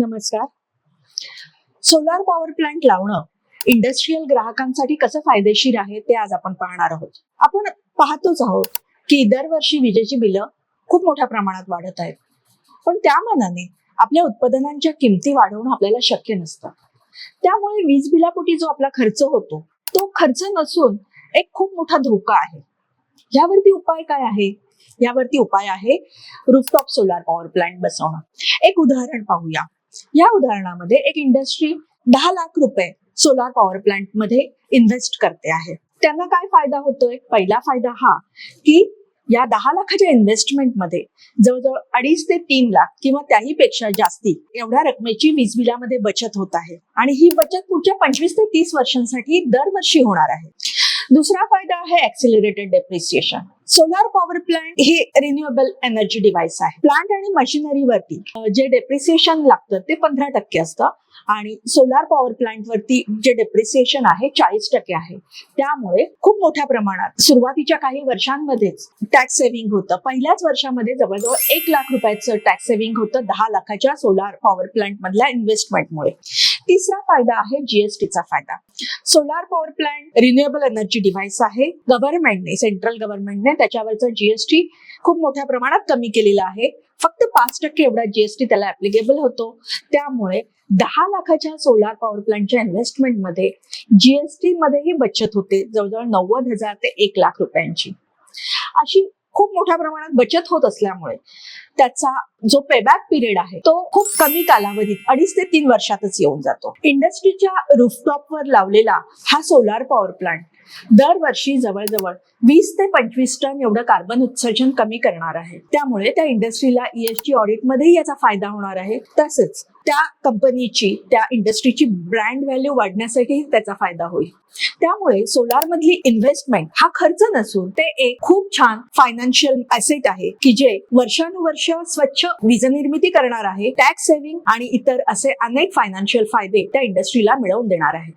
नमस्कार. Solar power plant लावणं industrial ग्राहकांसाठी कसं फायदेशीर आहे ते आज आपण पाहणार आहोत. आपण पाहतोच आहोत की दरवर्षी विजेची बिलं खूप मोठ्या प्रमाणात वाढत आहेत, पण त्या मानाने आपल्या उत्पादनांच्या किमती वाढवणं आपल्याला शक्य नसतं. त्यामुळे वीज बिलापोटी जो आपला खर्च होतो तो खर्च नसून एक खूप मोठा धोका आहे. यावरती उपाय काय आहे? यावरती उपाय आहे रूफटॉप सोलार पॉवर प्लांट बसवणं. एक उदाहरण पाहूया. या उदाहरणामध्ये एक इंडस्ट्री 10 लाख रुपये सोलार पॉवर प्लांट मध्ये इन्व्हेस्ट करते आहे. त्यांना काय फायदा होतोय? पहिला फायदा हा की या 10 लाखाच्या इन्व्हेस्टमेंट मध्ये जवळजवळ 2.5 ते 3 लाख किंवा त्याही पेक्षा जास्ती एवढ्या रकमेची वीज बिलामध्ये बचत होत आहे आणि ही बचत पुढच्या 25 ते 30 वर्षांसाठी दरवर्षी होणार आहे. दुसरा फायदा आहे ऍक्सिलरेटेड डेप्रिसिएशन. सोलार पॉवर प्लांट ही रिन्युएबल एनर्जी डिव्हाइस आहे. प्लांट आणि मशिनरीवरती जे डेप्रिसिएशन लागतं ते 15% असतं आणि सोलार पॉवर प्लांट वरती जे डेप्रिसिएशन आहे 40% आहे. त्यामुळे खूप मोठ्या प्रमाणात सुरुवातीच्या काही वर्षांमध्येच टॅक्स सेव्हिंग होतं. पहिल्याच वर्षामध्ये जवळजवळ 1 लाख रुपयाचं टॅक्स सेव्हिंग होतं 10 लाखाच्या सोलार पॉवर प्लांट मधल्या इन्व्हेस्टमेंटमुळे. तिसरा फायदा आहे जीएसटीचा फायदा. Solar power plant renewable energy device आहे. गव्हर्नमेंटने, सेंट्रल गव्हर्नमेंटने त्याच्यावरचं जीएसटी खूप मोठ्या प्रमाणात कमी केलेला आहे. फक्त 5% एवढा जीएसटी त्याला ऍप्लिकेबल होतो. त्यामुळे 10 लाखाच्या सोलार पॉवर प्लांटच्या इन्व्हेस्टमेंटमध्ये जीएसटी मध्येही बचत होते जवळजवळ 90,000 ते 1 लाख रुपयांची. अशी खूप मोठ्या प्रमाणात बचत होत असल्यामुळे त्याचा जो पेबॅक पिरियड आहे तो खूप कमी कालावधीत 2.5 ते 3 वर्षातच येऊन जातो. इंडस्ट्रीच्या रूफटॉपवर लावलेला हा सोलार पॉवर प्लांट दरवर्षी जवळजवळ 20 ते 25 टन एवढं कार्बन उत्सर्जन कमी करणार आहे. त्यामुळे त्या इंडस्ट्रीला ESG ऑडिटमध्येही याचा फायदा होणार आहे. तसेच त्या कंपनीची, त्या इंडस्ट्रीची ब्रँड व्हॅल्यू वाढण्यासाठी त्याचा फायदा होईल. त्यामुळे सोलार मधली इन्व्हेस्टमेंट हा खर्च नसून ते एक खूप छान फायनान्शियल ऍसेट आहे की जे वर्षानुवर्ष स्वच्छ वीज निर्मिती करणार आहे, टॅक्स सेव्हिंग आणि इतर असे अनेक फायनान्शियल फायदे त्या इंडस्ट्रीला मिळवून देणार आहे.